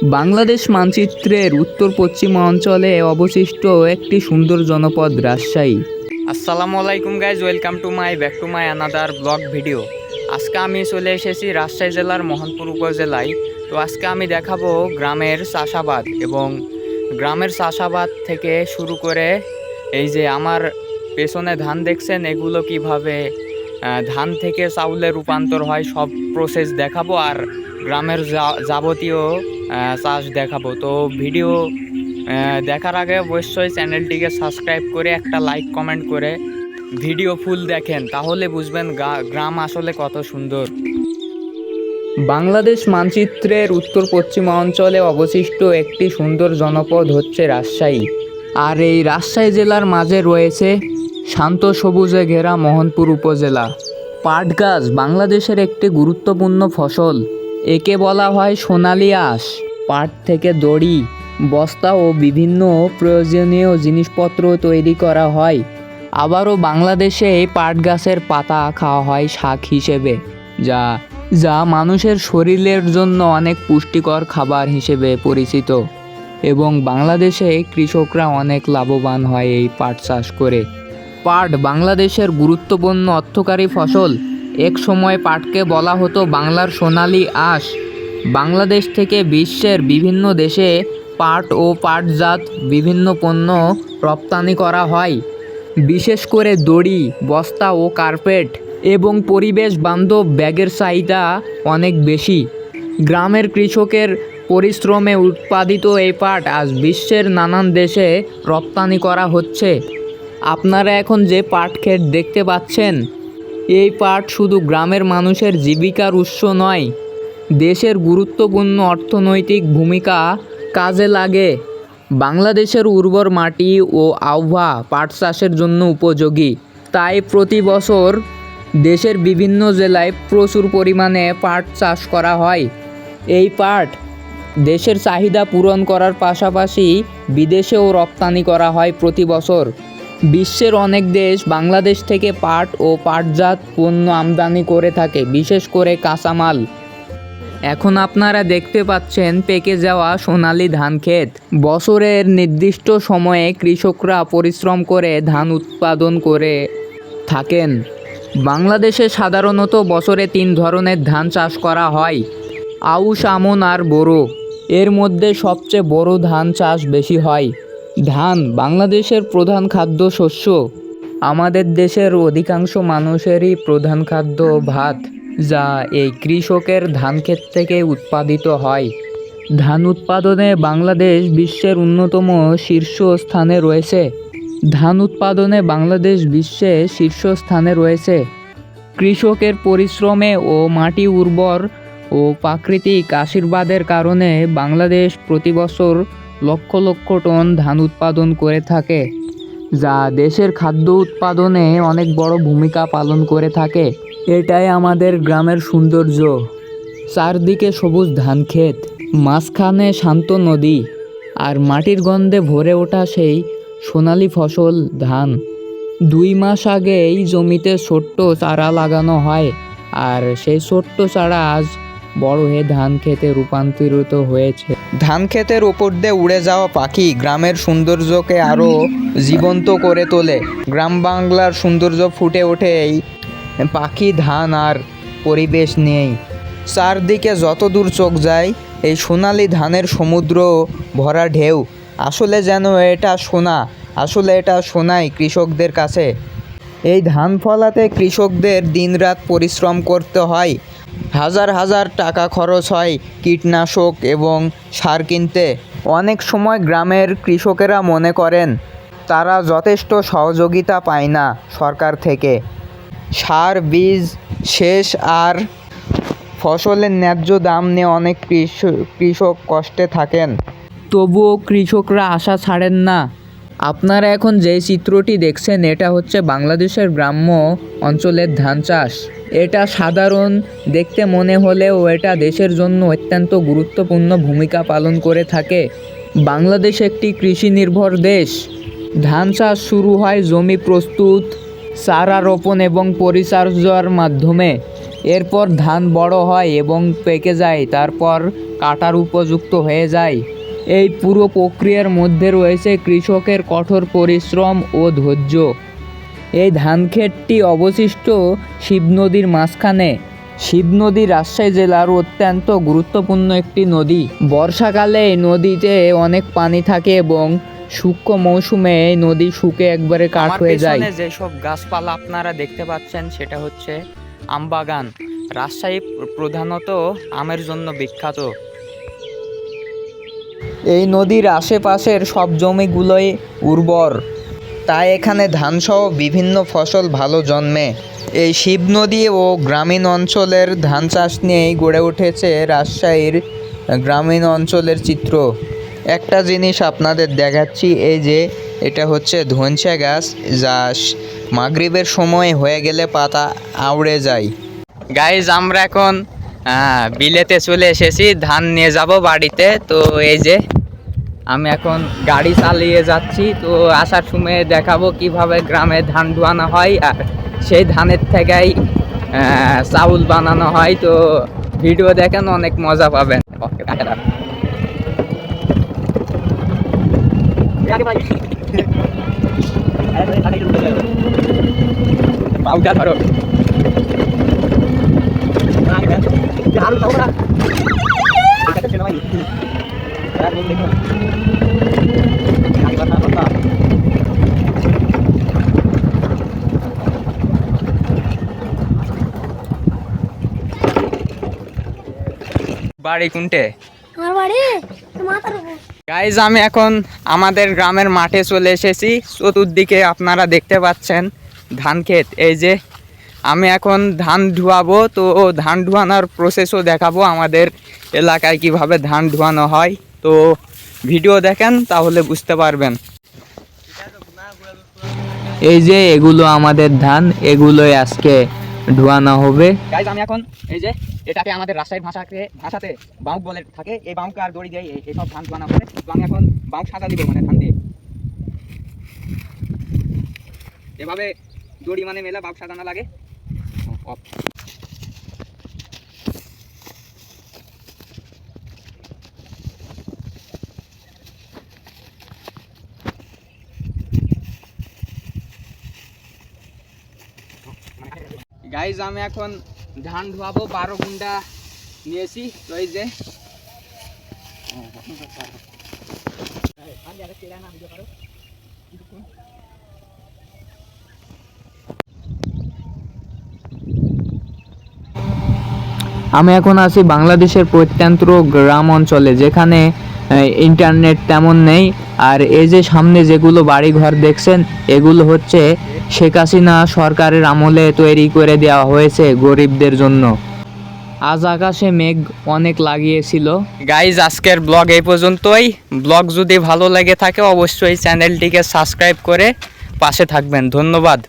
বাংলাদেশ মানচিত্রের উত্তর পশ্চিম অঞ্চলে অবশিষ্ট একটি সুন্দর জনপদ রাজশাহী। আসসালামু আলাইকুম guys, welcome to my back to my another blog video. আজকে আমি চলে এসেছি রাজশাহী জেলার মোহনপুর উপজেলায়। তো আজকে আমি দেখাবো গ্রামের চাষাবাদ এবং গ্রামের চাষাবাদ থেকে শুরু করে এই যে আমার পেছনে ধান দেখছেন, এগুলো কিভাবে ধান থেকে চাউলে রূপান্তর হয় সব প্রসেস দেখাবো, আর গ্রামের যাবতীয় চাষ দেখাবো। তো ভিডিও দেখার আগে অবশ্যই চ্যানেলটিকে সাবস্ক্রাইব করে একটা লাইক কমেন্ট করে ভিডিও ফুল দেখেন, তাহলে বুঝবেন গ্রাম আসলে কত সুন্দর। বাংলাদেশ মানচিত্রের উত্তর পশ্চিম অঞ্চলে অবশিষ্ট একটি সুন্দর জনপদ হচ্ছে রাজশাহী। আর এই রাজশাহী জেলার মাঝে রয়েছে শান্ত সবুজে ঘেরা মোহনপুর উপজেলা। পাট গাছ বাংলাদেশের একটি গুরুত্বপূর্ণ ফসল। একে বলা হয় সোনালী আঁশ। পাট থেকে দড়ি, বস্তা ও বিভিন্ন প্রয়োজনীয় জিনিসপত্র তৈরি করা হয়। আবারও বাংলাদেশে এই পাট গাছের পাতা খাওয়া হয় শাক হিসেবে, যা মানুষের শরীরের জন্য অনেক পুষ্টিকর খাবার হিসেবে পরিচিত। এবং বাংলাদেশে কৃষকরা অনেক লাভবান হয় এই পাট চাষ করে। পাট বাংলাদেশের গুরুত্বপূর্ণ অর্থকারী ফসল। এক সময় পাটকে বলা হতো বাংলার সোনালী আঁশ। বাংলাদেশ থেকে বিশ্বের বিভিন্ন দেশে পাট ও পাটজাত বিভিন্ন পণ্য রপ্তানি করা হয়। বিশেষ করে দড়ি, বস্তা ও কার্পেট এবং পরিবেশ বান্ধব ব্যাগের চাহিদা অনেক বেশি। গ্রামের কৃষকের পরিশ্রমে উৎপাদিত এই পাট আজ বিশ্বের নানান দেশে রপ্তানি করা হচ্ছে। আপনারা এখন যে পাট ক্ষেত দেখতে পাচ্ছেন, এই পাট শুধু গ্রামের মানুষের জীবিকার উৎস নয়, দেশের গুরুত্বপূর্ণ অর্থনৈতিক ভূমিকা কাজে লাগে। বাংলাদেশের উর্বর মাটি ও আবহাওয়া পাট চাষের জন্য উপযোগী, তাই প্রতি বছর দেশের বিভিন্ন জেলায় প্রচুর পরিমাণে পাট চাষ করা হয়। এই পাট দেশের চাহিদা পূরণ করার পাশাপাশি বিদেশেও রপ্তানি করা হয় প্রতি বছর। বিশ্বের অনেক দেশ বাংলাদেশ থেকে পাট ও পাটজাত পণ্য আমদানি করে থাকে, বিশেষ করে কাঁচামাল। এখন আপনারা দেখতে পাচ্ছেন পেকে যাওয়া সোনালী ধান ক্ষেত। বছরের নির্দিষ্ট সময়ে কৃষকরা পরিশ্রম করে ধান উৎপাদন করে থাকেন। বাংলাদেশে সাধারণত বছরে 3 ধরনের ধান চাষ করা হয়: আউশ, আমন আর বোরো। এর মধ্যে সবচেয়ে বড় ধান চাষ বেশি হয়। ধান বাংলাদেশের প্রধান খাদ্যশস্য। আমাদের দেশের অধিকাংশ মানুষেরই প্রধান খাদ্য ভাত, যা এই কৃষকের ধানক্ষেত থেকে উৎপাদিত হয়। ধান উৎপাদনে বাংলাদেশ বিশ্বের অন্যতম শীর্ষস্থানে রয়েছে। কৃষকের পরিশ্রমে ও মাটি উর্বর ও প্রাকৃতিক আশীর্বাদের কারণে বাংলাদেশ প্রতি বছর লক্ষ লক্ষ টন ধান উৎপাদন করে থাকে, যা দেশের খাদ্য উৎপাদনে অনেক বড় ভূমিকা পালন করে থাকে। এটাই আমাদের গ্রামের সৌন্দর্য। চারদিকে সবুজ ধান ক্ষেত, মাঝখানে শান্ত নদী, আর মাটির গন্ধে ভরে ওঠা সেই সোনালী ফসল ধান। 2 মাস আগে এই জমিতে ছোট্ট চারা লাগানো হয়, আর সেই ছোট্ট চারা আজ বড় হয়ে ধান ক্ষেতে রূপান্তরিত হয়েছে। ধান ক্ষেতের উপর দিয়ে উড়ে যাওয়া পাখি গ্রামের সৌন্দর্যকে আরও জীবন্ত করে তোলে। গ্রাম বাংলার সৌন্দর্য ফুটে ওঠে এই পাখি, ধান আর পরিবেশ নিয়েই। চারদিকে যত দূর চোখ যায় এই সোনালী ধানের সমুদ্র ভরা ঢেউ। আসলে যেন এটা সোনা, আসলে এটা সোনাই কৃষকদের কাছে। এই ধান ফলাতে কৃষকদের দিনরাত পরিশ্রম করতে হয়। হাজার হাজার টাকা খরচ হয় কীটনাশক এবং সার কিনতে। অনেক সময় গ্রামের কৃষকেরা মনে করেন তারা যথেষ্ট সহযোগিতা পায় না সরকার থেকে। সার, বীজ, সেচ আর ফসলের ন্যায্য দাম নিয়ে অনেক কৃষক কষ্টে থাকেন। তবুও কৃষকরা আশা ছাড়েন না। আপনারা এখন যে চিত্রটি দেখছেন, এটা হচ্ছে বাংলাদেশের গ্রাম্য অঞ্চলের ধান চাষ। এটা সাধারণ দেখতে মনে হলেও এটা দেশের জন্য অত্যন্ত গুরুত্বপূর্ণ ভূমিকা পালন করে থাকে। বাংলাদেশ একটি কৃষি নির্ভর দেশ। ধান চাষ শুরু হয় জমি প্রস্তুত চারা রোপণ এবং পরিচর্যার মাধ্যমে। এরপর ধান বড় হয় এবং পেকে যায়, তারপর কাটার উপযুক্ত হয়ে যায়। এই পুরো প্রক্রিয়ার মধ্যে রয়েছে কৃষকের কঠোর পরিশ্রম ও ধৈর্য। এই ধান ক্ষেতটি অবশিষ্ট শিব নদীর মাঝখানে। শিব নদী রাজশাহী জেলার অত্যন্ত গুরুত্বপূর্ণ একটি নদী। বর্ষাকালে এই নদীতে অনেক পানি থাকে এবং শুষ্ক মৌসুমে এই নদী শুকে একবারে কাঠ হয়ে যায়। যেসব গাছপালা আপনারা দেখতে পাচ্ছেন সেটা হচ্ছে আমবাগান। রাজশাহী প্রধানত আমের জন্য বিখ্যাত। এই নদীর আশেপাশের সব জমিগুলোই উর্বর, তাই এখানে ধানসহ বিভিন্ন ফসল ভালো জন্মে। এই শিব নদী ও গ্রামীণ অঞ্চলের ধান চাষ নিয়েই গড়ে উঠেছে রাজশাহীর গ্রামীণ অঞ্চলের চিত্র। একটা জিনিস আপনাদের দেখাচ্ছি, এই যে এটা হচ্ছে ধনসা গাছ, যা মাগরিবের সময় হয়ে গেলে পাতা আউড়ে যায়। গাইজ আমরা এখন বিলেতে চলে এসেছি, ধান নিয়ে যাব বাড়িতে। তো এই যে আমি এখন গাড়ি চালিয়ে যাচ্ছি, তো আসার সময় দেখাবো কিভাবে গ্রামে ধান ধোয়ানো হয় আর সেই ধানের থেকেই চাউল বানানো হয়। তো ভিডিও দেখেন, অনেক মজা পাবেন। ধরো বাড়ি কোনটে? আমার বাড়ি মাথার উপর। গাইজ আমি এখন আমাদের গ্রামের মাঠে চলে এসেছি। চতুর্দিকে আপনারা দেখতে পাচ্ছেন ধান ক্ষেত। এই যে আমি এখন ধান ধোয়াবো, তো ধান ধোয়ানোর প্রসেসও দেখাবো আমাদের এলাকায় কিভাবে ধান ধোয়ানো হয়। তো ভিডিও দেখেন, তাহলে বুঝতে পারবেন। এই যে এগুলো আমাদের ধান, এগুলোই আজকে ধোয়ানো হবে। গাইজ আমি এখন এই যে এটাকে আমাদের রাজশাহীর ভাষাতে বাউক বলে থাকে। এই বাউকে আর দড়ি দিয়ে এইসব ধান ধোয়ানো হবে। তো আমি এখন বাউক সাজা দিব, মানে ধান দিয়ে এভাবে দড়ি মানে মেলা বাউক সাজানো লাগে। গাইজ আমি এখন ধান ধোয়াবো, 12 গুন্ডা নিয়েছি। তো এই যে আমি এখন আছি বাংলাদেশের প্রত্যন্ত গ্রাম অঞ্চলে, যেখানে ইন্টারনেট তেমন নেই। আর এই যে সামনে যেগুলো বাড়ি ঘর দেখছেন, এগুলো হচ্ছে শেখ হাসিনা সরকারের আমলে তৈরি করে দেওয়া হয়েছে গরিবদের জন্য। আজ আকাশে মেঘ অনেক লাগিয়েছিল। গাইজ আজকের ব্লগ এই পর্যন্তই। ব্লগ যদি ভালো লেগে থাকে অবশ্যই চ্যানেলটিকে সাবস্ক্রাইব করে পাশে থাকবেন। ধন্যবাদ।